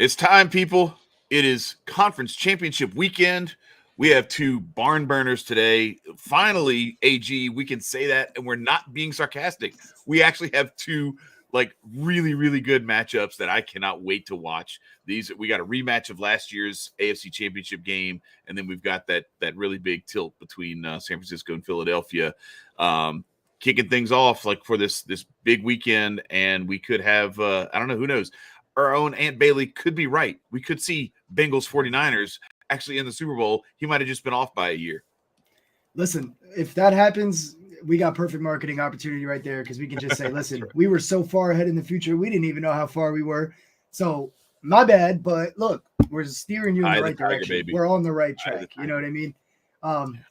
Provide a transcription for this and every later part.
It's time, people. It is conference championship weekend. We have two barn burners today. Finally, AG, we can say that, and we're not being sarcastic. We actually have two really, really good matchups that I cannot wait to watch. We got a rematch of last year's AFC Championship game, and then we've got that really big tilt between San Francisco and Philadelphia. Kicking things off for this big weekend, and we could have I don't know, who knows. Our own Aunt Bailey could be right. We could see Bengals 49ers actually in the Super Bowl. He might have just been off by a year. Listen, if that happens, we got perfect marketing opportunity right there because we can just say, listen, right. We were so far ahead in the future. We didn't even know how far we were. So my bad, but look, we're steering you in the right direction. Baby. We're on the right track. You know what I mean?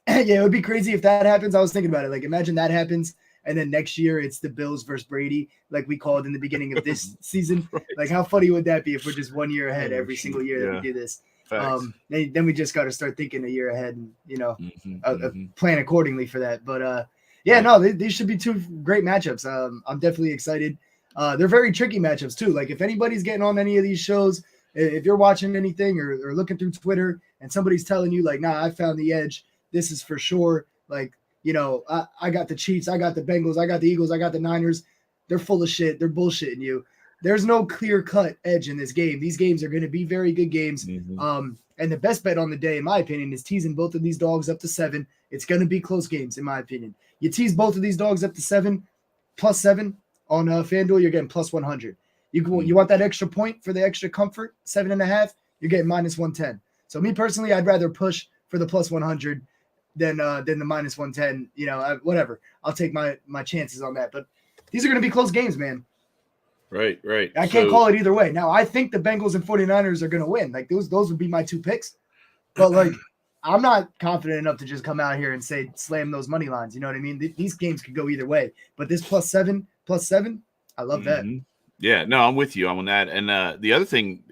Yeah, it would be crazy if that happens. I was thinking about it. Imagine that happens. And then next year it's the Bills versus Brady, like we called in the beginning of this season. Right. How funny would that be if we're just 1 year ahead every single year that we do this? Then we just got to start thinking a year ahead and, plan accordingly for that. But these should be two great matchups. I'm definitely excited. They're very tricky matchups too. If anybody's getting on any of these shows, if you're watching anything or looking through Twitter and somebody's telling you nah, I found the edge, this is for sure. I got the Chiefs, I got the Bengals, I got the Eagles, I got the Niners. They're full of shit. They're bullshitting you. There's no clear-cut edge in this game. These games are going to be very good games. And the best bet on the day, in my opinion, is teasing both of these dogs up to 7. It's going to be close games, in my opinion. You tease both of these dogs up to 7, +7 on FanDuel, you're getting +100. You want that extra point for the extra comfort, 7.5, you're getting -110. So me personally, I'd rather push for the +100 than the -110. Whatever. I'll take my chances on that. But these are going to be close games, man. Right. I can't call it either way. Now, I think the Bengals and 49ers are going to win. Those would be my two picks. But, I'm not confident enough to just come out here and say slam those money lines. You know what I mean? These games could go either way. But this +7, I love that. Yeah, no, I'm with you. I'm on that. And the other thing,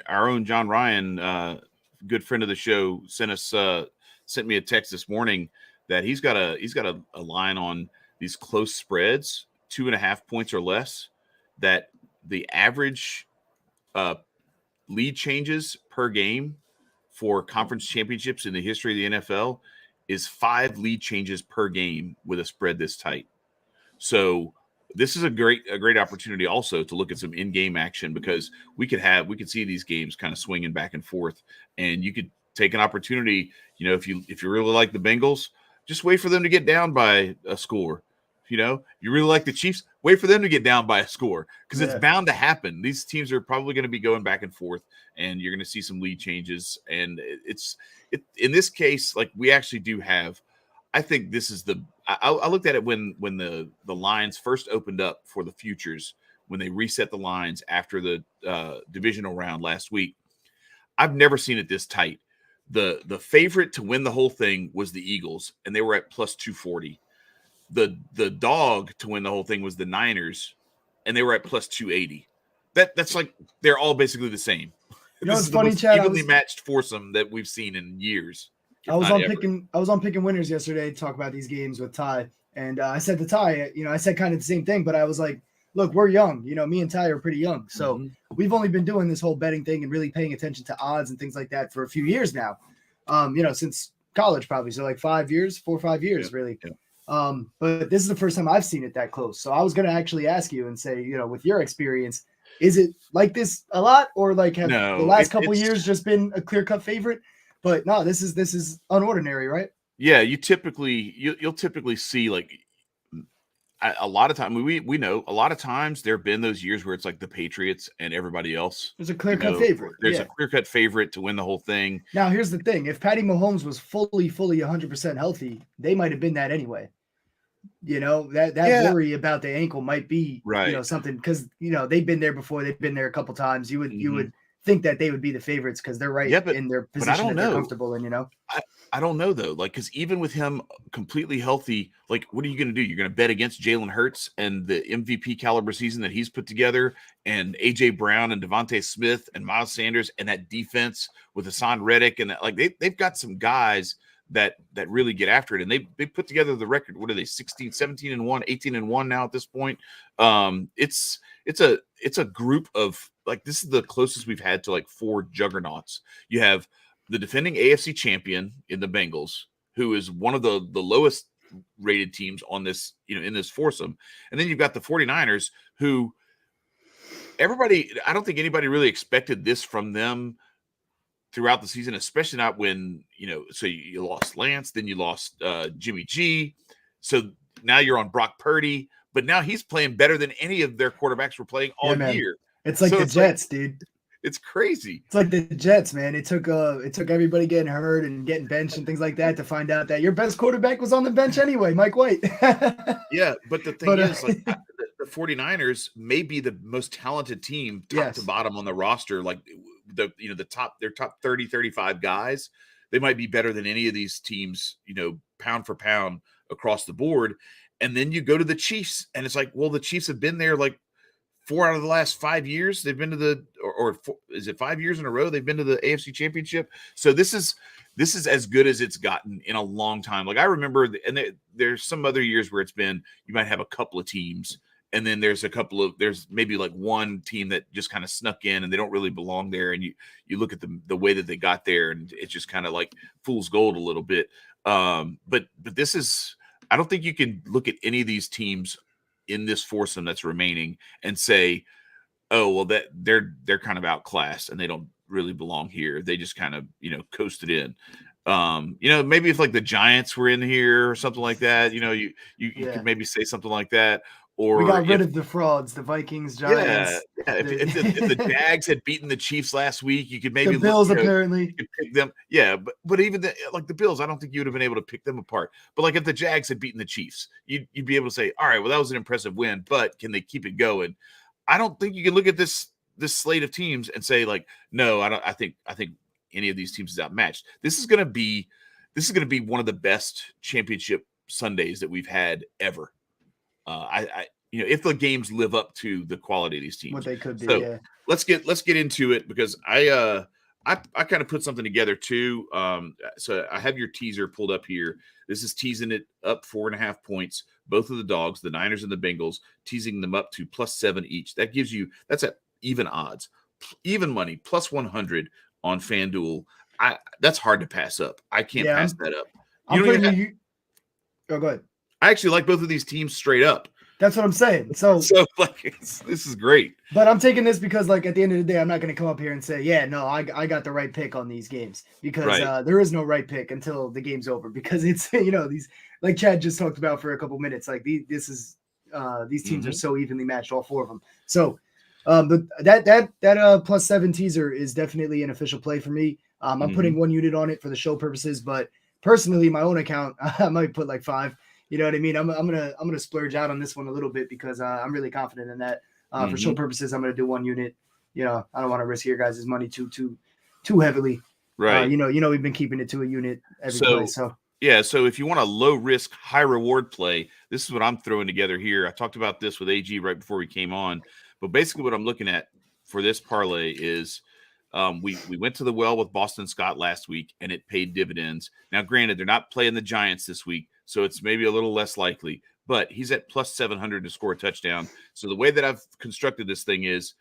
our own John Ryan, good friend of the show, sent me a text this morning that he's got a line on these close spreads, 2.5 points or less, that the average lead changes per game for conference championships in the history of the NFL is 5 lead changes per game with a spread this tight. So this is a great opportunity also to look at some in-game action, because we could see these games kind of swinging back and forth, and you could take an opportunity. If you really like the Bengals, just wait for them to get down by a score. You really like the Chiefs, wait for them to get down by a score, because it's bound to happen. These teams are probably going to be going back and forth, and you're going to see some lead changes. And in this case, we actually do have. I think this is I looked at it when the lines first opened up for the futures, when they reset the lines after the divisional round last week. I've never seen it this tight. The favorite to win the whole thing was the Eagles, and they were at +240. The dog to win the whole thing was the Niners, and they were at +280. That's they're all basically the same. This is funny, Chad. Evenly matched foursome that we've seen in years. I was on picking winners yesterday to talk about these games with Ty, and I said to Ty, I said kind of the same thing, but I was like, look, we're young. Me and Ty are pretty young, so we've only been doing this whole betting thing and really paying attention to odds and things like that for a few years now. Since college probably, so 5 years, 4 or 5 years, really. Yeah. But this is the first time I've seen it that close. So I was going to actually ask you and say, with your experience, is it like this a lot, or have the last couple of years just been a clear-cut favorite? But no, this is unordinary, right? Yeah, you'll typically see a lot of time. We know a lot of times there have been those years where it's the Patriots and everybody else. There's a clear-cut favorite. There's a clear-cut favorite to win the whole thing. Now, here's the thing: if Patty Mahomes was fully 100% healthy, they might have been that anyway. That worry about the ankle might be something, because they've been there before. They've been there a couple times. You would think that they would be the favorites because they're in their position that they're comfortable in. I don't know though, because even with him completely healthy, what are you going to do? You're going to bet against Jalen Hurts and the MVP caliber season that he's put together, and AJ Brown and Devontae Smith and Miles Sanders, and that defense with Hassan Reddick, and they've got some guys that really get after it, and they put together the record. What are they? 16, 17-1, 18-1 now at this point. it's a group of like, this is the closest we've had to like 4 juggernauts. You have the defending AFC champion in the Bengals, who is one of the lowest rated teams on this, in this foursome. And then you've got the 49ers, who I don't think anybody really expected this from them throughout the season, especially not when, so you lost Lance, then you lost Jimmy G. So now you're on Brock Purdy, but now he's playing better than any of their quarterbacks were playing all year. It's like the Jets, dude. It's crazy. It's like the Jets, man. It took everybody getting hurt and getting benched and things like that to find out that your best quarterback was on the bench anyway, Mike White. Yeah, but the thing is, like, the 49ers may be the most talented team top to bottom on the roster. Like their top 30, 35 guys, they might be better than any of these teams, pound for pound across the board. And then you go to the Chiefs, and it's like, well, the Chiefs have been there like 4 out of the last 5 years. They've been to is it 5 years in a row they've been to the AFC Championship? So this is as good as it's gotten in a long time. Like I remember, there's some other years where it's been, you might have a couple of teams, and then there's maybe like one team that just kind of snuck in and they don't really belong there. And you look at the way that they got there, and it's just kind of like fool's gold a little bit. But this is, I don't think you can look at any of these teams in this foursome that's remaining and say, oh, well, that they're kind of outclassed and they don't really belong here. They just kind of, coasted in. Maybe if like the Giants were in here or something like that, you could maybe say something like that. Or we got rid of the frauds, the Vikings, Giants. Yeah. If the Jags had beaten the Chiefs last week, you could maybe the Bills apparently. You could pick them. Yeah, but even the Bills, I don't think you would have been able to pick them apart. But like if the Jags had beaten the Chiefs, you'd be able to say, all right, well, that was an impressive win, but can they keep it going? I don't think you can look at this slate of teams and say like, no, I don't. I think any of these teams is outmatched. This is going to be one of the best championship Sundays that we've had ever. If the games live up to the quality of these teams, what they could be. So let's get into it, because I kind of put something together too. So I have your teaser pulled up here. This is teasing it up 4.5 points. Both of the dogs, the Niners and the Bengals, teasing them up to +7 each. That's at even odds, even money, +100 on FanDuel. That's hard to pass up. I can't pass that up. Go ahead. I actually like both of these teams straight up. That's what I'm saying. So like, this is great. But I'm taking this because, like, at the end of the day, I'm not going to come up here and say, yeah, no, I got the right pick on these games, because there is no right pick until the game's over, because it's, these, like Chad just talked about for a couple minutes, like these teams are so evenly matched, all 4 of them. So that +7 teaser is definitely an official play for me. I'm putting 1 unit on it for the show purposes, but personally, my own account, I might put like 5. You know what I mean? I'm gonna splurge out on this one a little bit, because I'm really confident in that. For show purposes, I'm gonna do 1 unit. I don't want to risk your guys' money too heavily. Right. We've been keeping it to a unit every play. So yeah. So if you want a low risk, high reward play, this is what I'm throwing together here. I talked about this with AG right before we came on, but basically what I'm looking at for this parlay is, we went to the well with Boston Scott last week, and it paid dividends. Now, granted, they're not playing the Giants this week, so it's maybe a little less likely, but he's at +700 to score a touchdown. So the way that I've constructed this thing is,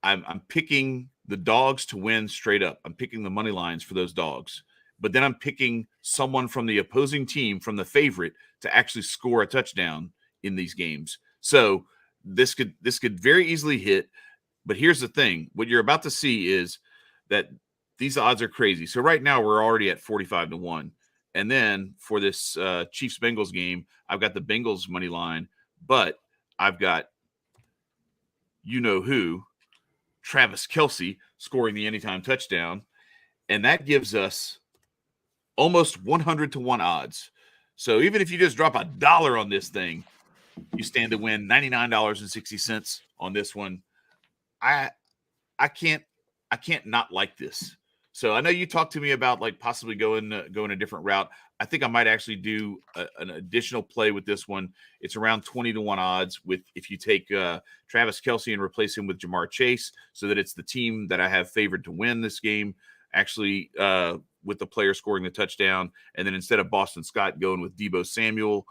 I'm picking the dogs to win straight up. I'm picking the money lines for those dogs, but then I'm picking someone from the opposing team, from the favorite, to actually score a touchdown in these games. So this could very easily hit. But here's the thing. What you're about to see is that these odds are crazy. So right now we're already at 45-1. And then for this Chiefs-Bengals game, I've got the Bengals money line, but I've got who, Travis Kelce, scoring the anytime touchdown. And that gives us almost 100-1 odds. So even if you just drop $1 on this thing, you stand to win $99.60 on this one. I can't not like this. So I know you talked to me about like possibly going a different route. I think I might actually do an additional play with this one. It's around 20-1 odds if you take Travis Kelce and replace him with Jamar Chase, so that it's the team that I have favored to win this game, actually with the player scoring the touchdown. And then instead of Boston Scott, going with Deebo Samuel.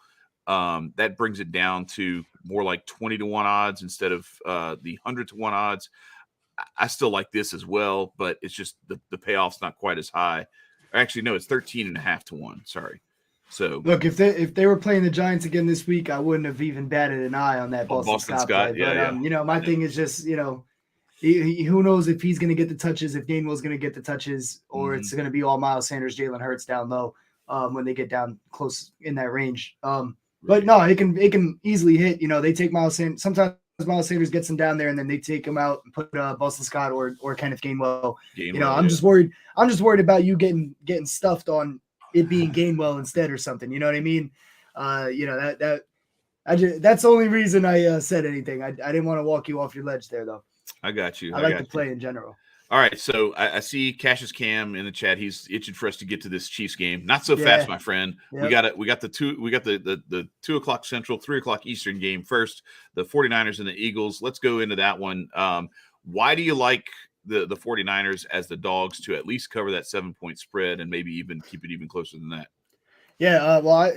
that brings it down to more like 20-1 odds instead of the 100-1 odds. I still like this as well, but it's just the payoff's not quite as high. Actually, no, it's 13.5-1. Sorry. So look, if they were playing the Giants again this week, I wouldn't have even batted an eye on that Boston Scott play. Yeah, but my thing is just, who knows if he's going to get the touches, if Gainwell's going to get the touches, or it's going to be all Miles Sanders, Jalen Hurts down low when they get down close in that range. But no, it can easily hit. They take Miles Sanders. Sometimes Miles Sanders gets him down there, and then they take him out and put Boston Scott or Kenneth Gainwell. I'm just worried. I'm just worried about you getting stuffed on it being Gainwell instead or something. You know what I mean? That's the only reason I said anything. I didn't want to walk you off your ledge there, though. I got you. I like to play in general. All right, so I see Cassius Cam in the chat. He's itching for us to get to this Chiefs game. Not so fast, my friend. Yep. We got the 2 o'clock Central, 3 o'clock Eastern game first. The 49ers and the Eagles. Let's go into that one. Why do you like the 49ers as the dogs to at least cover that 7-point spread and maybe even keep it even closer than that? Yeah, well,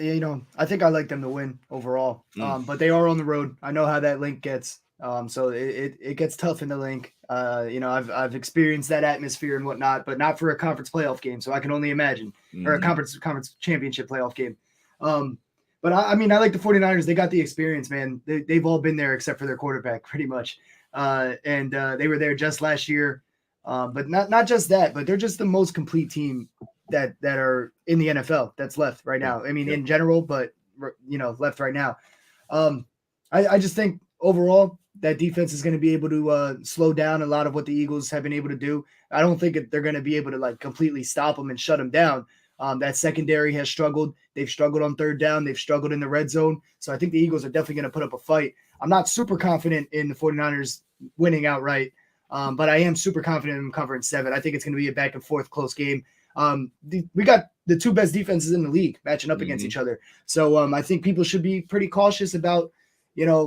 I think I like them to win overall. But they are on the road. I know how that link gets. So it gets tough in the link. I've experienced that atmosphere and whatnot, but not for a conference playoff game. So I can only imagine, or a conference championship playoff game. But I like the 49ers. They got the experience, man. They've all been there except for their quarterback, pretty much. And they were there just last year. But not just that, but they're just the most complete team that are in the NFL that's left right now. I mean, in general, but left right now. I just think overall that defense is going to be able to slow down a lot of what the Eagles have been able to do. I don't think they're going to be able to completely stop them and shut them down. That secondary has struggled. They've struggled on third down. They've struggled in the red zone. So I think the Eagles are definitely going to put up a fight. I'm not super confident in the 49ers winning outright, but I am super confident in them covering 7. I think it's going to be a back and forth close game. We got the 2 best defenses in the league matching up against each other. So I think people should be pretty cautious about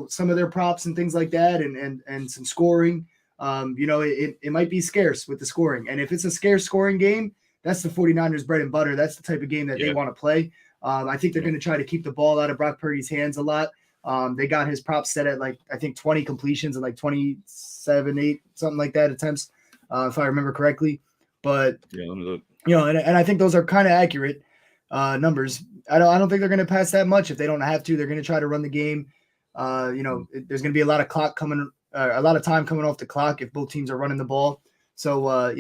some of their props and things like that and some scoring. It might be scarce with the scoring. And if it's a scarce scoring game, that's the 49ers bread and butter. That's the type of game that they want to play. I think they're going to try to keep the ball out of Brock Purdy's hands a lot. They got his props set at I think 20 completions and 27, 8, something like that attempts, if I remember correctly. But, let me look. And I think those are kind of accurate numbers. I don't think they're going to pass that much if they don't have to. They're going to try to run the game. There's going to be a lot of a lot of time coming off the clock if both teams are running the ball. So,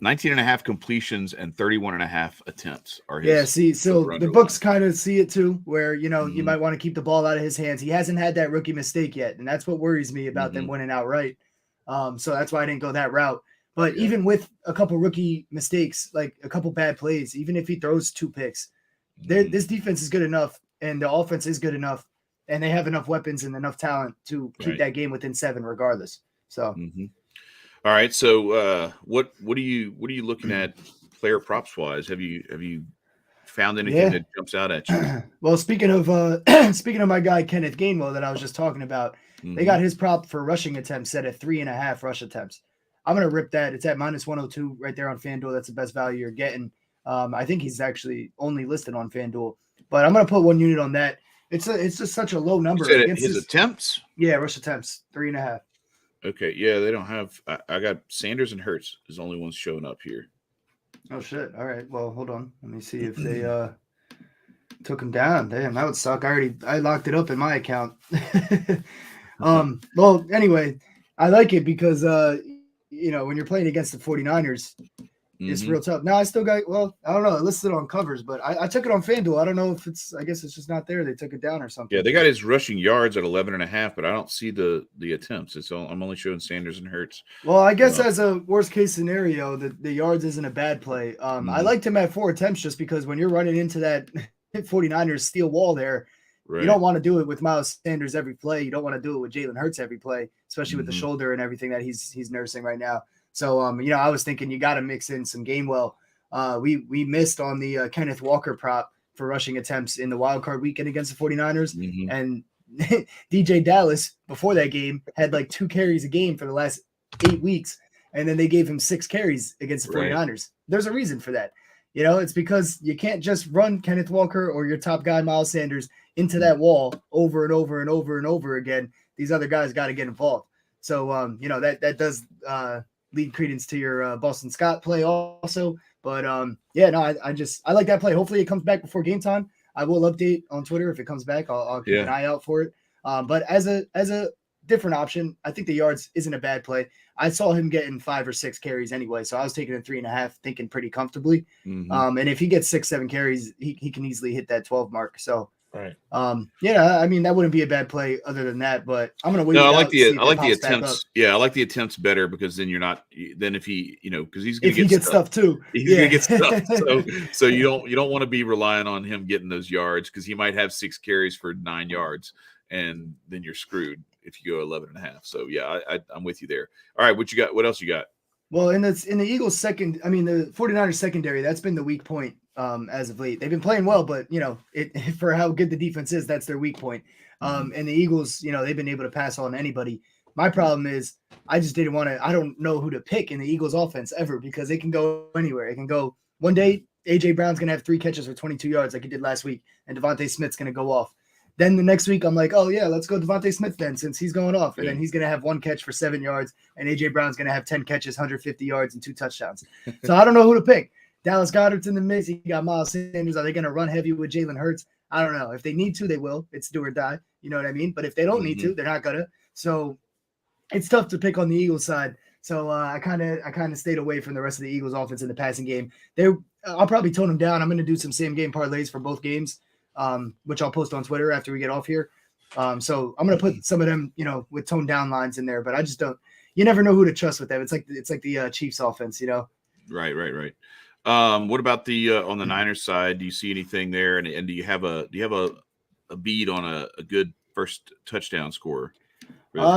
19 and a half completions and 31 and a half attempts are his. So the books kind of see it too, where, you might want to keep the ball out of his hands. He hasn't had that rookie mistake yet. And that's what worries me about them winning outright. So that's why I didn't go that route. But even with a couple rookie mistakes, like a couple bad plays, even if he throws 2 picks, this defense is good enough. And the offense is good enough, and they have enough weapons and enough talent to keep that game within 7, regardless. So, all right. So, what are you looking at player props wise? Have you found anything that jumps out at you? Well, speaking of my guy Kenneth Gainwell that I was just talking about, they got his prop for rushing attempts set at 3.5 rush attempts. I'm gonna rip that. It's at -102 right there on FanDuel. That's the best value you're getting. I think he's actually only listed on FanDuel. But I'm going to put 1 unit on that. It's just such a low number. His attempts? Yeah, rush attempts, 3.5. Okay, yeah, they don't have – I got Sanders and Hurts is the only ones showing up here. Oh, shit. All right, well, hold on. Let me see if they took him down. Damn, that would suck. I locked it up in my account. Well, anyway, I like it because, when you're playing against the 49ers – it's real tough. Now I still got, I don't know. It listed on covers, but I took it on FanDuel. I don't know if I guess it's just not there. They took it down or something. Yeah, they got his rushing yards at 11.5, but I don't see the attempts. I'm only showing Sanders and Hurts. Well, I guess as a worst case scenario, the yards isn't a bad play. I liked him at 4 attempts just because when you're running into that 49ers steel wall there, you don't want to do it with Miles Sanders every play. You don't want to do it with Jalen Hurts every play, especially with the shoulder and everything that he's nursing right now. So, I was thinking you got to mix in some Gainwell. We missed on the Kenneth Walker prop for rushing attempts in the wild card weekend against the 49ers. And DJ Dallas, before that game, had 2 carries a game for the last 8 weeks. And then they gave him 6 carries against the 49ers. There's a reason for that. It's because you can't just run Kenneth Walker or your top guy, Miles Sanders, into that wall over and over and over and over again. These other guys got to get involved. So, that does lead credence to your Boston Scott play also. But, I like that play. Hopefully it comes back before game time. I will update on Twitter if it comes back. I'll keep an eye out for it. But as a different option, I think the yards isn't a bad play. I saw him getting 5 or 6 carries anyway, so I was taking a 3.5, thinking pretty comfortably. And if he gets 6, 7 carries, he can easily hit that 12 mark. So, right. I mean, that wouldn't be a bad play other than that. But I'm gonna wait. No, I like the attempts. Yeah, I like the attempts better because then you're not. Then if he, because he's gonna get stuff too. He's gonna get stuff. So you don't want to be relying on him getting those yards because he might have 6 carries for 9 yards, and then you're screwed if you go 11.5. So yeah, I'm with you there. All right, what you got? What else you got? Well, in the Eagles the 49ers secondary, that's been the weak point as of late. They've been playing well, but for how good the defense is, that's their weak point. And the Eagles, they've been able to pass on anybody. My problem is I just didn't want to. I don't know who to pick in the Eagles offense ever because they can go anywhere. It can go one day. AJ Brown's gonna have 3 catches for 22 yards like he did last week, and Devontae Smith's gonna go off. Then the next week, I'm like, oh, yeah, let's go Devontae Smith then since he's going off. And then he's going to have 1 catch for 7 yards, and A.J. Brown's going to have 10 catches, 150 yards, and 2 touchdowns. So I don't know who to pick. Dallas Goedert's in the mix. You got Miles Sanders. Are they going to run heavy with Jalen Hurts? I don't know. If they need to, they will. It's do or die. You know what I mean? But if they don't need to, they're not going to. So it's tough to pick on the Eagles side. So I kind of stayed away from the rest of the Eagles offense in the passing game. I'll probably tone them down. I'm going to do some same-game parlays for both games. Which I'll post on Twitter after we get off here. So I'm gonna put some of them, with toned down lines in there, but I just don't. You never know who to trust with them. It's like the Chiefs offense, Right. What about the on the Niners side? Do you see anything there? And do you have a bead on a good first touchdown scorer?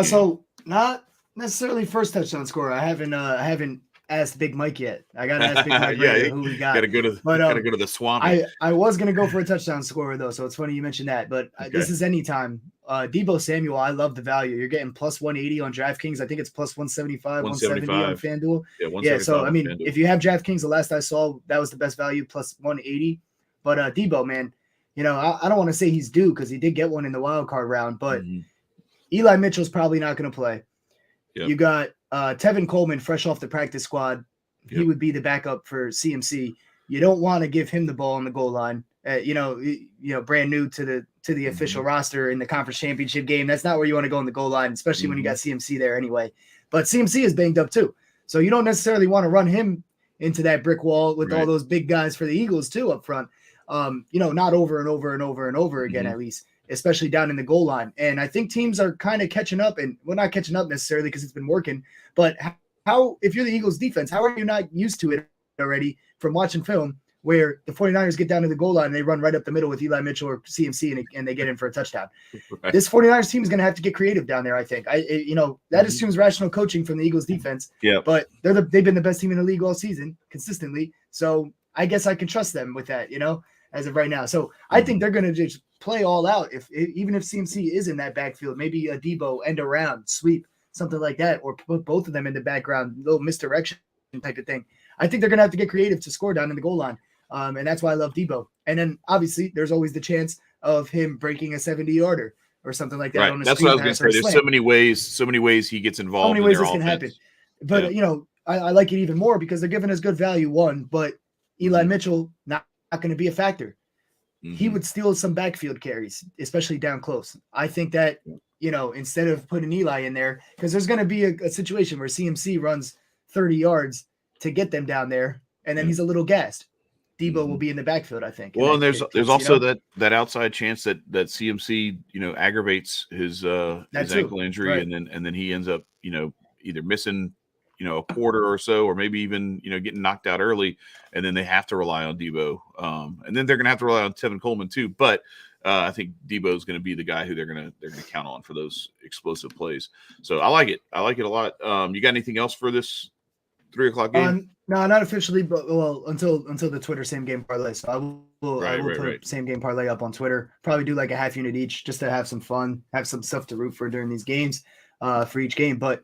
So not necessarily first touchdown scorer. I haven't asked Big Mike yet. I gotta ask Big Mike who we got. Gotta go to the swamp. I was gonna go for a touchdown scorer though, so it's funny you mentioned that. But this is anytime. Deebo Samuel, I love the value. You're getting plus 180 on DraftKings. I think it's plus 175, 170 on FanDuel. Yeah, so I mean, if you have DraftKings, the last I saw, that was the best value, plus 180. But Deebo, man, I don't want to say he's due because he did get one in the wild card round, but Eli Mitchell's probably not going to play. Yep. You got Tevin Coleman fresh off the practice squad. He would be the backup for CMC. You don't want to give him the ball on the goal line. Brand new to the official roster in the conference championship game. That's not where you want to go on the goal line, especially when you got CMC there anyway. But CMC is banged up too. So you don't necessarily want to run him into that brick wall with all those big guys for the Eagles too up front. Not over and over and over and over again, at least, especially down in the goal line. And I think teams are kind of catching up, and well, not catching up necessarily because it's been working, but how, if you're the Eagles defense, how are you not used to it already from watching film where the 49ers get down to the goal line and they run right up the middle with Eli Mitchell or CMC and they get in for a touchdown? Right. This 49ers team is going to have to get creative down there, I think. That assumes rational coaching from the Eagles defense. Yeah. But they've been the best team in the league all season consistently. So I guess I can trust them with that, as of right now. So I think they're going to just play all out even if CMC is in that backfield, maybe a Debo end around, sweep, something like that, or put both of them in the background, little misdirection type of thing. I think they're going to have to get creative to score down in the goal line. And that's why I love Debo. And then obviously there's always the chance of him breaking a 70-yarder or something like that. Right. On a that's what I was going to say. There's so many ways he gets involved. So many ways this can happen. But I like it even more because they're giving us good value, one, but Eli Mitchell not going to be a factor. He would steal some backfield carries, especially down close. I think that, instead of putting Eli in there, because there's going to be a situation where CMC runs 30 yards to get them down there, and then he's a little gassed. Debo will be in the backfield, I think. Well, and there's also that outside chance that CMC, aggravates his ankle injury, right. and then he ends up, either missing, a quarter or so, or maybe even, getting knocked out early, and then they have to rely on Debo. And then they're going to have to rely on Tevin Coleman too. But I think Debo is going to be the guy who they're going to count on for those explosive plays. So I like it. I like it a lot. You got anything else for this 3:00 game? No, not officially, but until the Twitter same game parlay. So I will put same game parlay up on Twitter. Probably do like a half unit each, just to have some fun, have some stuff to root for during these games, for each game. But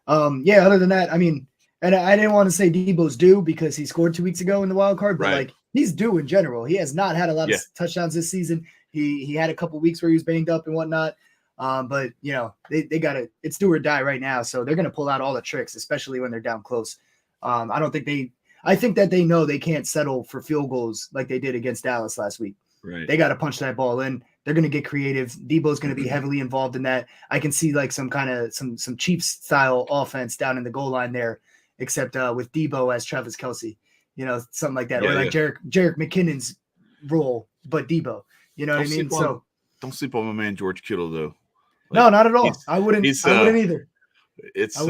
other than that, I mean, and I didn't want to say Debo's due because he scored 2 weeks ago in the wild card, but like he's due in general. He has not had a lot of Yeah. touchdowns this season. He had a couple weeks where he was banged up and whatnot. But you know, they got to, it's do or die right now. So they're going to pull out all the tricks, especially when they're down close. I think that they know they can't settle for field goals like they did against Dallas last week. Right. They got to punch that ball in. They're going to get creative. Debo's going to be heavily involved in that. I can see like some kind of some Chiefs style offense down in the goal line there, except with Debo as Travis Kelce, you know, something like that, or like Jerick McKinnon's role, but Debo. You know what I mean? Don't sleep on my man George Kittle though. Like, no, not at all. I wouldn't either. It's I'm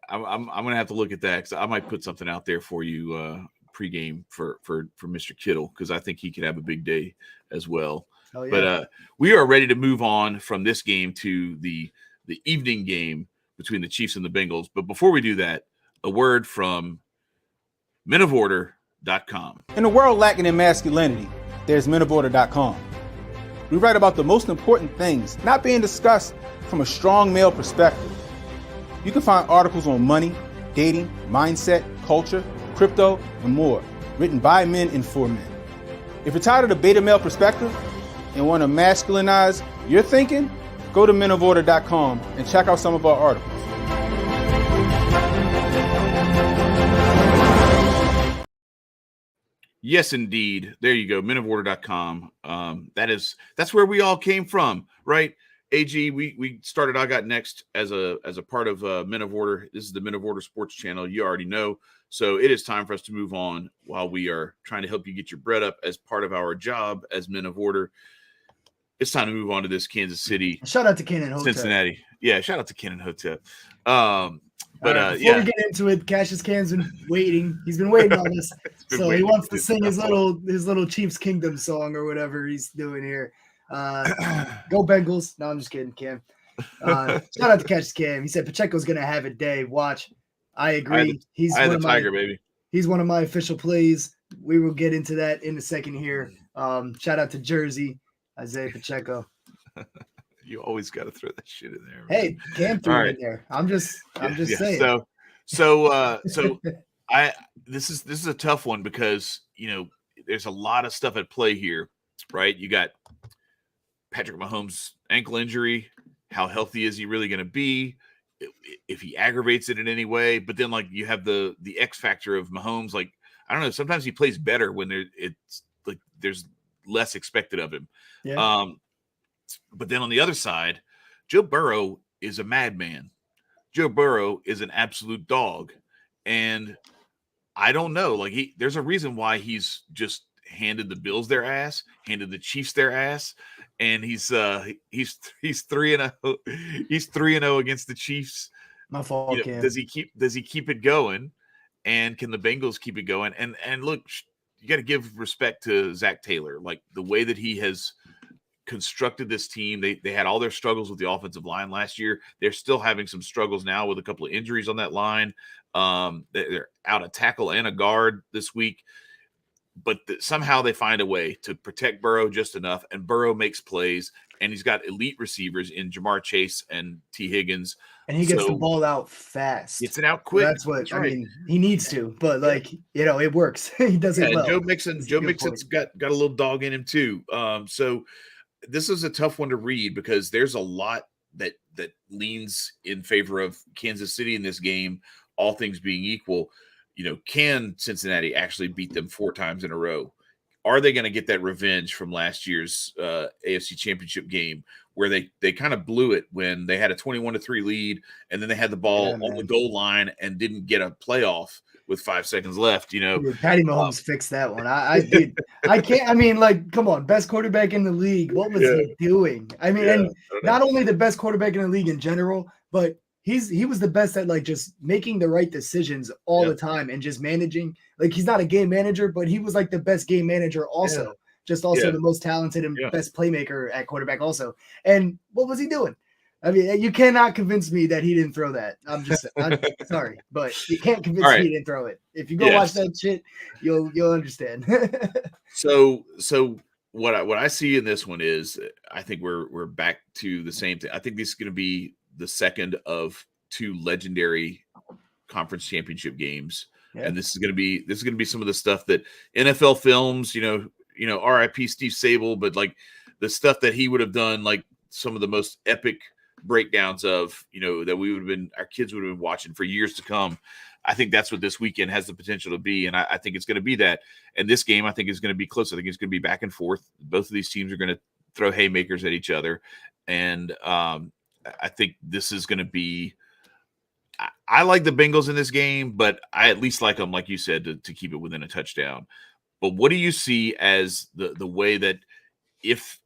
gonna have to look at that because I might put something out there for you pregame for Mr. Kittle because I think he could have a big day as well. Oh, yeah. But we are ready to move on from this game to the evening game between the Chiefs and the Bengals. But before we do that, a word from menoforder.com. In a world lacking in masculinity, there's menoforder.com. We write about the most important things not being discussed from a strong male perspective. You can find articles on money, dating, mindset, culture, crypto, and more, written by men and for men. If you're tired of the beta male perspective and want to masculinize your thinking, go to menoforder.com and check out some of our articles. Yes, indeed. There you go. menoforder.com. That's where we all came from, right? AG, we started I Got Next as a part of Men of Order. This is the Men of Order Sports channel. You already know. So it is time for us to move on while we are trying to help you get your bread up as part of our job as Men of Order. It's time to move on to this Kansas City. Shout out to Ken and Hotep. Cincinnati. Yeah, shout out to Ken and Hotep. Before we get into it, Cassius Cam's been waiting. He's been waiting on this. So he wants to sing his little Chiefs Kingdom song or whatever he's doing here. Go Bengals. No, I'm just kidding, Cam. Shout out to Cassius Cam. He said Pacheco's gonna have a day. Watch. I agree. He's the Tiger, baby. He's one of my official plays. We will get into that in a second here. Shout out to Jersey, Isaiah Pacheco. You always got to throw that shit in there. Man. Hey, Cam threw it in there. I'm just saying. So this is a tough one because there's a lot of stuff at play here, right? You got Patrick Mahomes' ankle injury. How healthy is he really going to be? If he aggravates it in any way, but then like you have the X factor of Mahomes. Like I don't know. Sometimes he plays better when there's less expected of him. Yeah. But then on the other side, Joe Burrow is a madman. Joe Burrow is an absolute dog. And I don't know, there's a reason why he's just handed the Bills their ass, handed the Chiefs their ass. And he's 3-0. He's 3-0 against the Chiefs. My fault, Cam. Does he keep it going? And can the Bengals keep it going? And look, you got to give respect to Zach Taylor. Like the way that he has constructed this team. They had all their struggles with the offensive line last year. They're still having some struggles now with a couple of injuries on that line. They're out a tackle and a guard this week, but somehow they find a way to protect Burrow just enough, and Burrow makes plays, and he's got elite receivers in Jamar Chase and T. Higgins. And he gets the ball out fast. Gets it out quick. That's what I mean. He needs to, but it works. He does it well. Joe Mixon's got a little dog in him too. So this is a tough one to read because there's a lot that leans in favor of Kansas City in this game, all things being equal. Can Cincinnati actually beat them 4 times in a row? Are they going to get that revenge from last year's AFC Championship game where they kind of blew it when they had a 21-3 lead and then they had the ball on the goal line and didn't get a playoff with 5 seconds left? Patty Mahomes fixed that one. I can't. I mean, come on, best quarterback in the league. What was he doing? I mean, and not only the best quarterback in the league in general, but he was the best at just making the right decisions all the time and just managing. He's not a game manager, but he was the best game manager also. The most talented and best playmaker at quarterback also. And what was he doing? I mean, you cannot convince me that he didn't throw that. I'm sorry, but you can't convince me he didn't throw it. If you go watch that shit, you'll understand. So what I see in this one is I think we're back to the same thing. I think this is going to be the second of 2 legendary conference championship games Yeah. And this is going to be some of the stuff that NFL films, RIP Steve Sable, but like the stuff that he would have done, like some of the most epic breakdowns of, that our kids would have been watching for years to come. I think that's what this weekend has the potential to be. And I think it's going to be that. And this game, I think, is going to be close. I think it's going to be back and forth. Both of these teams are going to throw haymakers at each other. And I think this is going to be, I like the Bengals in this game, but I at least like them, like you said, to keep it within a touchdown. But what do you see as the way that if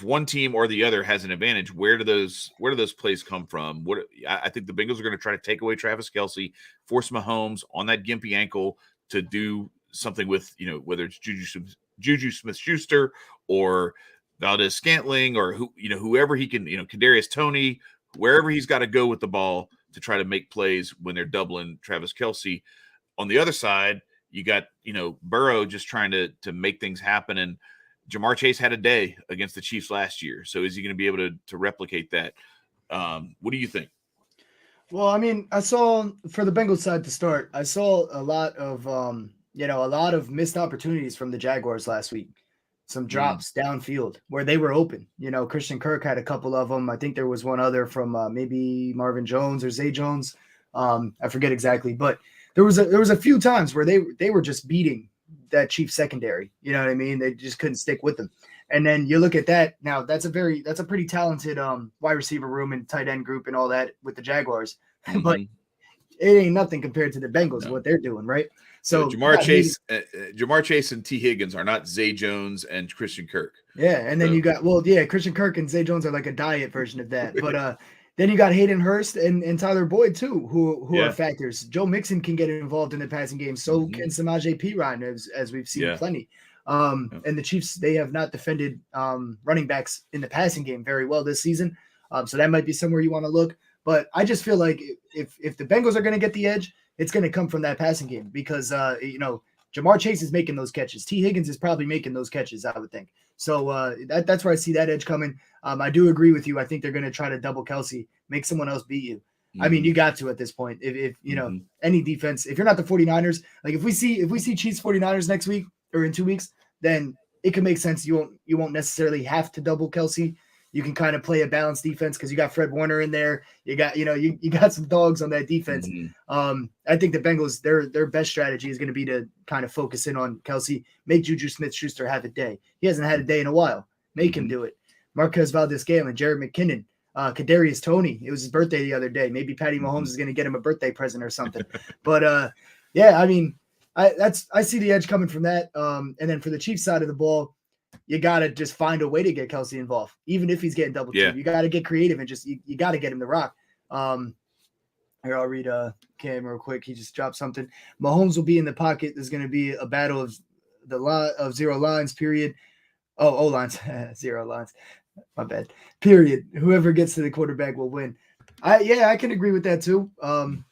one team or the other has an advantage, where do those plays come from? I think the Bengals are going to try to take away Travis Kelce, force Mahomes on that gimpy ankle to do something with, whether it's Juju Smith-Schuster or Valdez Scantling or whoever he can, Kadarius Toney, wherever he's got to go with the ball to try to make plays when they're doubling Travis Kelce. On the other side, you got, Burrow just trying to make things happen. And Jamar Chase had a day against the Chiefs last year. So is he going to be able to replicate that? What do you think? Well, I mean, I saw for the Bengals side to start, I saw a lot of missed opportunities from the Jaguars last week. Some drops downfield where they were open. Christian Kirk had a couple of them. I think there was one other from maybe Marvin Jones or Zay Jones. I forget exactly, but there was a few times where they were just beating that Chiefs secondary. You know what I mean? They just couldn't stick with them. And then you look at that now. That's a pretty talented wide receiver room and tight end group and all that with the Jaguars, but it ain't nothing compared to the Bengals what they're doing, right? So Jamar Chase and T. Higgins are not Zay Jones and Christian Kirk. Yeah, and then you got Christian Kirk and Zay Jones are like a diet version of that. But then you got Hayden Hurst and Tyler Boyd too, who are factors. Joe Mixon can get involved in the passing game, so can Samaje Perine, as we've seen plenty. And the Chiefs, they have not defended running backs in the passing game very well this season, so that might be somewhere you want to look. But I just feel like if the Bengals are going to get the edge, it's going to come from that passing game because, Jamar Chase is making those catches. T. Higgins is probably making those catches, I would think. So that's where I see that edge coming. I do agree with you. I think they're going to try to double Kelce, make someone else beat you. I mean, you got to at this point. If any defense, if you're not the 49ers, like if we see Chiefs 49ers next week or in 2 weeks, then it can make sense. You won't necessarily have to double Kelce. You can kind of play a balanced defense because you got Fred Warner in there. You got, you got some dogs on that defense. I think the Bengals, their best strategy is going to be to kind of focus in on Kelce, make Juju Smith-Schuster have a day. He hasn't had a day in a while. Make him do it. Marquez Valdez-Scantling, Jared McKinnon, Kadarius Toney. It was his birthday the other day. Maybe Patty Mahomes is going to get him a birthday present or something. But yeah, I mean, I see the edge coming from that. And then for the Chiefs side of the ball, you got to just find a way to get Kelce involved, even if he's getting double teamed. You got to get creative and just you got to get him to rock. Here, I'll read Cam real quick. He just dropped something. Mahomes will be in the pocket. There's going to be a battle of zero lines, period. Oh, O-lines. Zero lines. My bad. Period. Whoever gets to the quarterback will win. I can agree with that too. And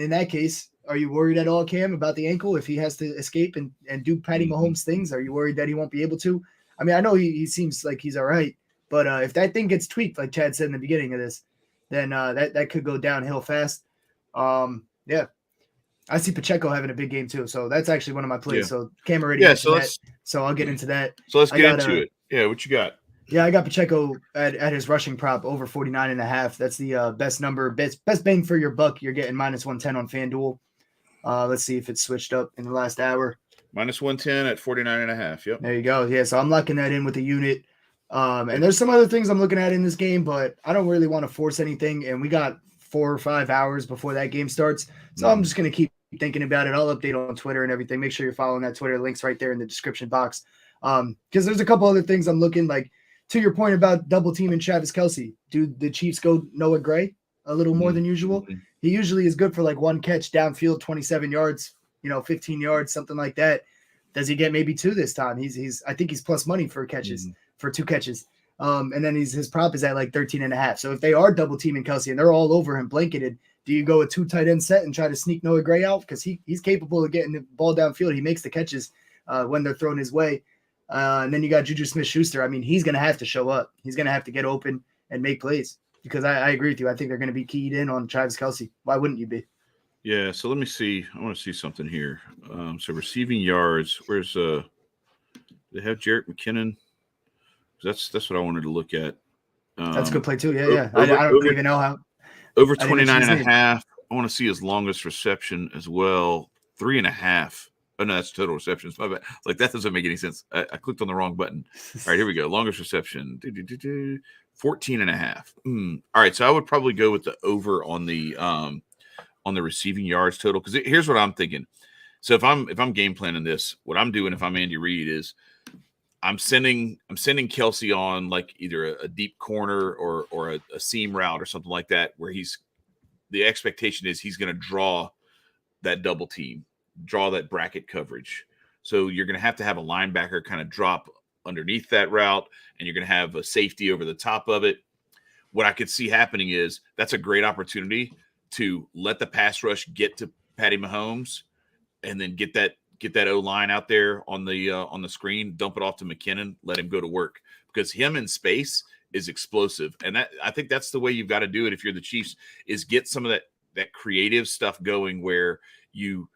in that case, are you worried at all, Cam, about the ankle? If he has to escape and do Patty Mahomes things, are you worried that he won't be able to? I mean, I know he seems like he's all right, but if that thing gets tweaked, like Chad said in the beginning of this, then that could go downhill fast. Yeah. I see Pacheco having a big game too, so that's actually one of my plays. So Cam already mentioned that, so I'll get into that. So let's get into it. Yeah, what you got? Yeah, I got Pacheco at his rushing prop over 49.5. That's the best number, best bang for your buck. You're getting -110 on FanDuel. Let's see if it's switched up in the last hour. -110 at 49.5. Yep. There you go. Yeah, so I'm locking that in with a unit. And there's some other things I'm looking at in this game, but I don't really want to force anything. And we got 4 or 5 hours before that game starts. So I'm just going to keep thinking about it. I'll update on Twitter and everything. Make sure you're following that Twitter. Link's right there in the description box. Because there's a couple other things I'm looking, like to your point about double teaming Travis Kelce. Do the Chiefs go Noah Gray a little more than usual? He usually is good for like one catch downfield, 27 yards, 15 yards, something like that. Does he get maybe 2 this time? I think he's plus money for catches, for 2 catches. And then his prop is at like 13.5. So if they are double teaming Kelce and they're all over him blanketed, do you go a 2 tight end set and try to sneak Noah Gray out? Because he's capable of getting the ball downfield. He makes the catches when they're thrown his way. And then you got Juju Smith-Schuster. I mean, he's going to have to show up. He's going to have to get open and make plays because I agree with you. I think they're going to be keyed in on Travis Kelce. Why wouldn't you be? Yeah, so let me see. I want to see something here. So receiving yards. Where's they have Jarrett McKinnon? That's what I wanted to look at. That's a good play too. Yeah, o- yeah. I Over don't over even know how. over I didn't mention 29 his and a name. half. I want to see his longest reception as well. 3.5. Oh no, that's total receptions. My bad. Like that doesn't make any sense. I clicked on the wrong button. All right, here we go. Longest reception. 14 and a half. All right, so I would probably go with the over on the receiving yards total, because here's what I'm thinking. So if I'm game planning this, what I'm doing if I'm Andy Reid is I'm sending Kelsey on like either a deep corner or a seam route or something like that, where the expectation is he's going to draw that double team, draw that bracket coverage. So you're going to have a linebacker kind of drop underneath that route, and you're going to have a safety over the top of it. What I could see happening is that's a great opportunity to let the pass rush get to Patty Mahomes, and then get that O-line out there on the screen, dump it off to McKinnon, let him go to work, because him in space is explosive. And I think that's the way you've got to do it if you're the Chiefs, is get some of that creative stuff going where you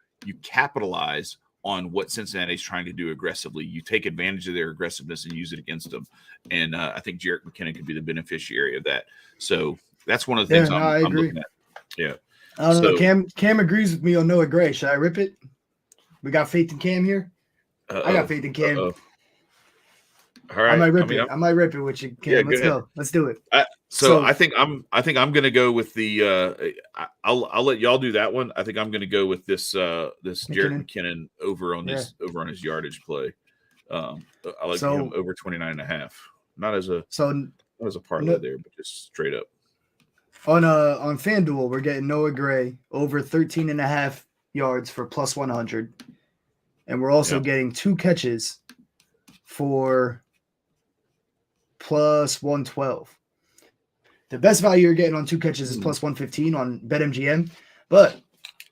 capitalize on what Cincinnati's trying to do aggressively. You take advantage of their aggressiveness and use it against them. And I think Jarrett McKinnon could be the beneficiary of that. So that's one of the things I'm looking at. Yeah. I don't know. Cam agrees with me on Noah Gray. Should I rip it? We got faith in Cam here. I got faith in Cam. All right. I might rip it with you, Cam. Yeah, Let's go. Let's do it. So I think I'm going to go with the. I'll let y'all do that one. I think I'm going to go with this Jarrett McKinnon over on his yardage play. I like him over 29.5. Not as a parlay there, but just straight up. On FanDuel, we're getting Noah Gray over 13.5 yards for plus 100, and we're also getting 2 catches for plus 112. The best value you're getting on 2 catches is plus 115 on BetMGM, but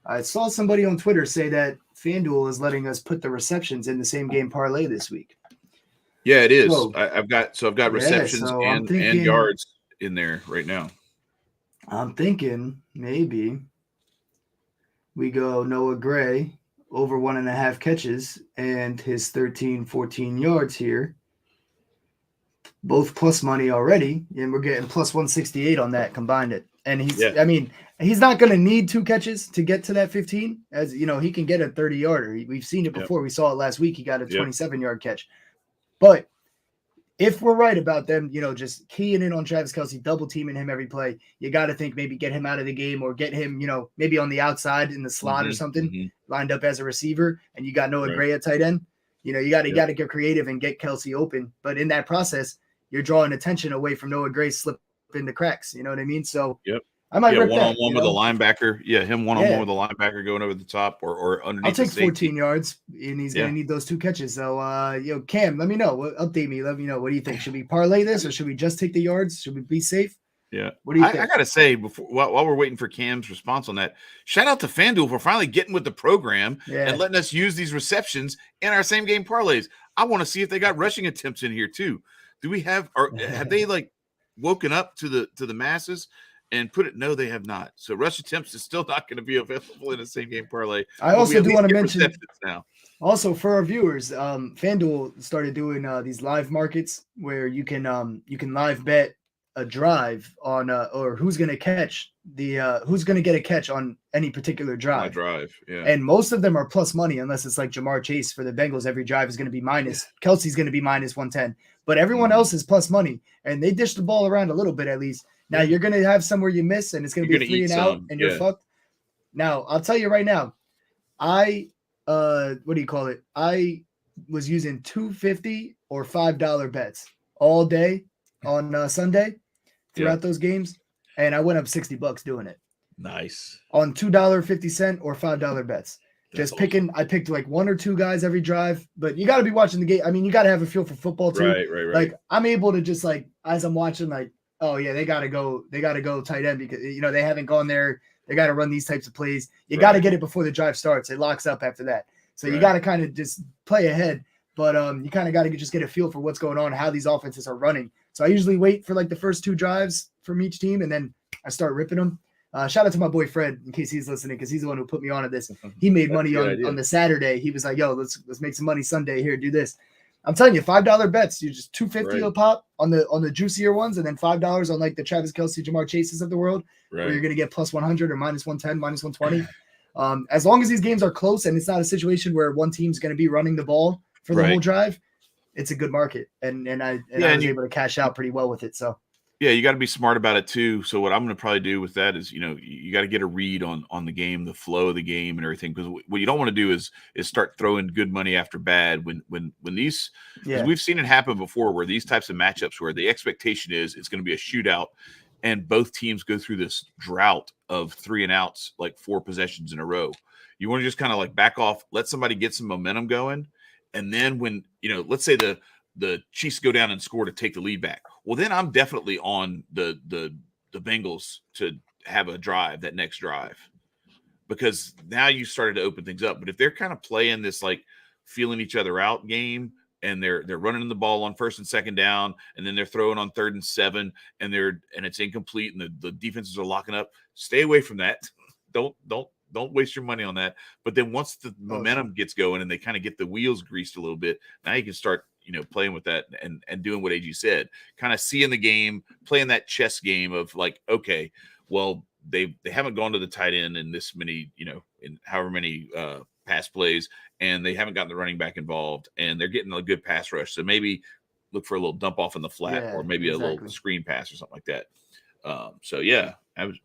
I saw somebody on Twitter say that FanDuel is letting us put the receptions in the same game parlay this week. Yeah, it is. I've got receptions and yards in there right now. I'm thinking maybe we go Noah Gray over 1.5 catches and his 14 yards here. Both plus money already, and we're getting plus 168 on that combined it. And he's not going to need 2 catches to get to that 15. As you know, he can get a 30-yarder. We've seen it before. We saw it last week. He got a 27-yard catch. But if we're right about them, just keying in on Travis Kelce, double teaming him every play, you got to think maybe get him out of the game or get him, maybe on the outside in the slot or something, lined up as a receiver, and you got Noah Gray at tight end. You got to get creative and get Kelce open. But in that process, you're drawing attention away from Noah Gray slipping the cracks. You know what I mean? So I might rip that. One-on-one with a linebacker. Yeah, him one-on-one with a linebacker going over the top or underneath. I'll take 14 yards, and he's going to need those 2 catches. So, Cam, let me know. Update me. Let me know. What do you think? Should we parlay this, or should we just take the yards? Should we be safe? Yeah. What do you think? I got to say, while we're waiting for Cam's response on that, shout out to FanDuel for finally getting with the program and letting us use these receptions in our same game parlays. I want to see if they got rushing attempts in here too. Do we have, or have they woken up to the masses and put it? No, they have not. So rush attempts is still not going to be available in the same game parlay. I also do want to mention now. Also, for our viewers, FanDuel started doing these live markets where you can live bet a drive on or who's going to catch who's going to get a catch on any particular drive. And most of them are plus money, unless it's like Jamar Chase for the Bengals. Every drive is going to be minus. Kelsey's going to be minus 110, but everyone else is plus money, and they dish the ball around a little bit at least. Now you're going to have somewhere you miss, and it's going to be 3 and out, and you're fucked. Now I'll tell you right now, I was using $2.50 or $5 bets all day on Sunday throughout those games, and I went up $60 doing it. Nice. On $2.50 or $5 bets. Just picking, I picked like 1 or 2 guys every drive, but you got to be watching the game. I mean, you got to have a feel for football too. Right. Like I'm able to just as I'm watching, oh yeah, they got to go tight end because they haven't gone there. They got to run these types of plays. You got to get it before the drive starts. It locks up after that. So you got to kind of just play ahead, but you kind of got to just get a feel for what's going on, how these offenses are running. So I usually wait for the first 2 drives from each team, and then I start ripping them. Shout out to my boy Fred, in case he's listening, because he's the one who put me on to this. He made money on the Saturday. He was like, "Yo, let's make some money Sunday. Here, do this." I'm telling you, $5 bets. You just $2.50 a pop on the juicier ones, and then $5 on like the Travis Kelce, Jamar Chases of the world, where you're gonna get plus 100 or minus 110, minus 120. As long as these games are close and it's not a situation where one team's gonna be running the ball for the whole drive, it's a good market. And I was able to cash out pretty well with it. So. Yeah, you got to be smart about it too. So what I'm going to probably do with that is, you got to get a read on the game, the flow of the game, and everything. Because what you don't want to do is start throwing good money after bad. When these, because we've seen it happen before, where these types of matchups, where the expectation is it's going to be a shootout, and both teams go through this drought of 3 and outs, like 4 possessions in a row. You want to just kind of like back off, let somebody get some momentum going, and then when let's say the Chiefs go down and score to take the lead back. Well, then I'm definitely on the Bengals to have a drive, that next drive, because now you started to open things up. But if they're kind of playing this like feeling each other out game, and they're running the ball on 1st and 2nd down, and then they're throwing on 3rd and 7, and it's incomplete, and the defenses are locking up, stay away from that. Don't waste your money on that. But then once the momentum gets going and they kind of get the wheels greased a little bit, now you can start playing with that and doing what AG said, kind of seeing the game, playing that chess game of like, okay, well, they haven't gone to the tight end in this many, in however many pass plays, and they haven't gotten the running back involved, and they're getting a good pass rush. So maybe look for a little dump off in the flat, or maybe a little screen pass or something like that. So yeah,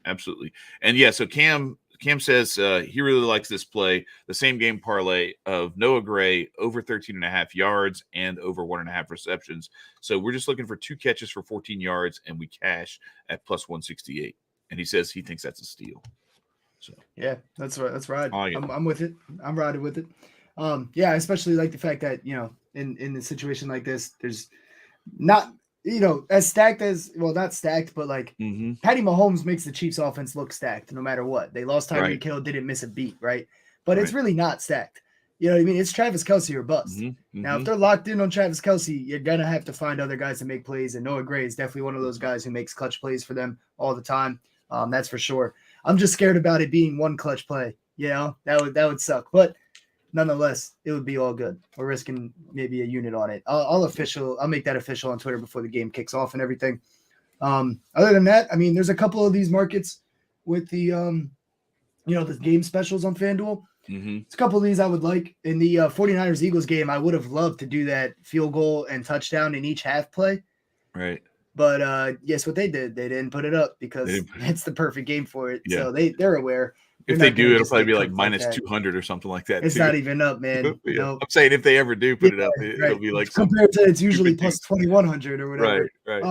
absolutely. And yeah, so Cam says he really likes this play, the same game parlay of Noah Gray over 13.5 yards and over 1.5 receptions. So we're just looking for 2 catches for 14 yards, and we cash at plus 168. And he says he thinks that's a steal. So yeah, that's right. That's right. I'm with it. I'm riding with it. Yeah, I especially like the fact that in a situation like this, there's not. As stacked as, well, not stacked, but like Patty Mahomes makes the Chiefs offense look stacked no matter what. They lost Tyreek Hill, didn't miss a beat, right? But it's really not stacked. You know what I mean? It's Travis Kelce or bust. Now, if they're locked in on Travis Kelce, you're going to have to find other guys to make plays. And Noah Gray is definitely one of those guys who makes clutch plays for them all the time. That's for sure. I'm just scared about it being one clutch play. That would suck. But nonetheless, it would be all good. We're risking maybe a unit on it. I'll make that official on Twitter before the game kicks off and everything. Other than that, I mean, there's a couple of these markets with the the game specials on FanDuel. It's a couple of these I would like. In the 49ers Eagles game, I would have loved to do that field goal and touchdown in each half play. Right. But guess what they did? They didn't put it up because it's the perfect game for it. Yeah. So they're aware. If they do, it'll probably be like minus 200 or something like that. It's not even up, man. I'm saying if they ever do put it up, it'll be like compared to it's usually plus 2,100 or whatever. Right.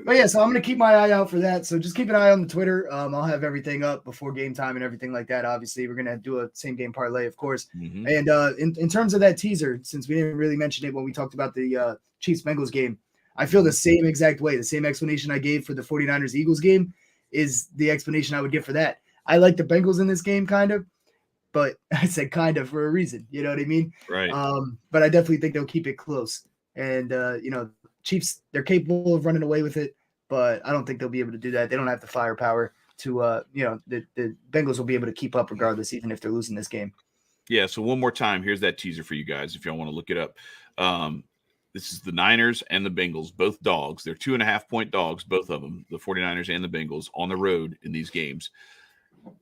But yeah, so I'm gonna keep my eye out for that. So just keep an eye on the Twitter. I'll have everything up before game time and everything like that. Obviously, we're gonna do a same game parlay, of course. And in terms of that teaser, since we didn't really mention it when we talked about the Chiefs Bengals game, I feel the same exact way. The same explanation I gave for the 49ers Eagles game is the explanation I would give for that. I like the Bengals in this game, kind of, but I said kind of for a reason. You know what I mean? Right. But I definitely think they'll keep it close. And, Chiefs, they're capable of running away with it, but I don't think they'll be able to do that. They don't have the firepower to, the Bengals will be able to keep up regardless, even if they're losing this game. Yeah, so one more time, here's that teaser for you guys if y'all want to look it up. This is the Niners and the Bengals, both dogs. They're 2.5-point dogs, both of them, the 49ers and the Bengals, on the road in these games.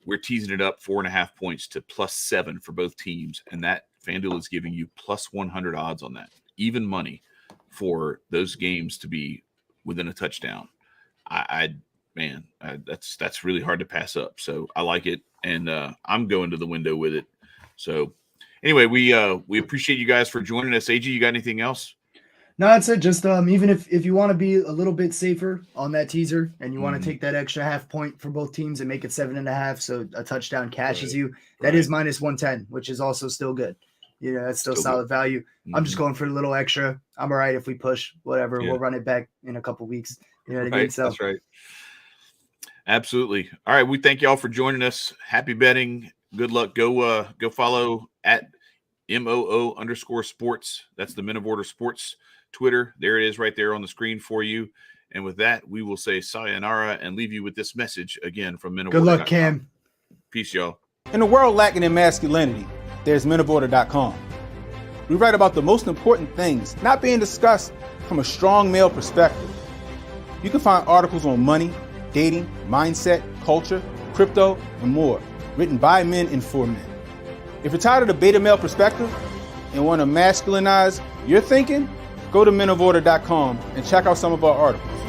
We're teasing it up 4.5 points to +7 for both teams, and that FanDuel is giving you +100 odds on that, even money for those games to be within a touchdown. That's really hard to pass up. So I like it, and I'm going to the window with it. So anyway, we appreciate you guys for joining us. AG, you got anything else? No, that's it. Just even if you want to be a little bit safer on that teaser and you want to take that extra half point for both teams and make it 7.5, so a touchdown cashes you, that is minus 110, which is also still good. That's still solid good value. I'm just going for a little extra. I'm all right if we push, whatever. We'll run it back in a couple weeks. You know what I mean? So that's right. Absolutely. All right. We thank y'all for joining us. Happy betting. Good luck. Go follow at MOO_sports. That's the Men of Order Sports Twitter. There it is right there on the screen for you. And with that, we will say sayonara and leave you with this message again from Men of Good Order. luck, Cam. Peace, y'all. In a world lacking in masculinity, there's menoforder.com. We write about the most important things not being discussed from a strong male perspective. You can find articles on money, dating, mindset, culture, crypto, and more, written by men and for men. If you're tired of the beta male perspective and want to masculinize your thinking, go to menoforder.com and check out some of our articles.